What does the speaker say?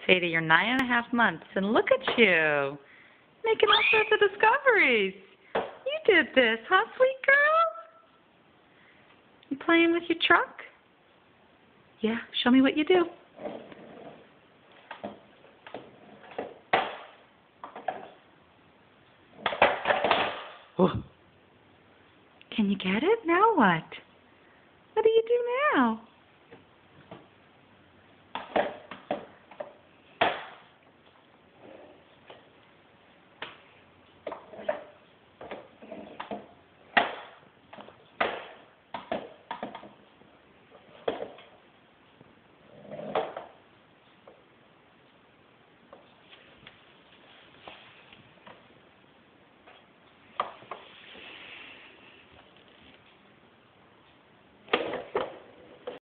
Sadie, you're 9.5 months, and look at you, making all sorts of discoveries. You did this, huh, sweet girl? You playing with your truck? Yeah, show me what you do. Oh. Can you get it? Now what? What do you do now?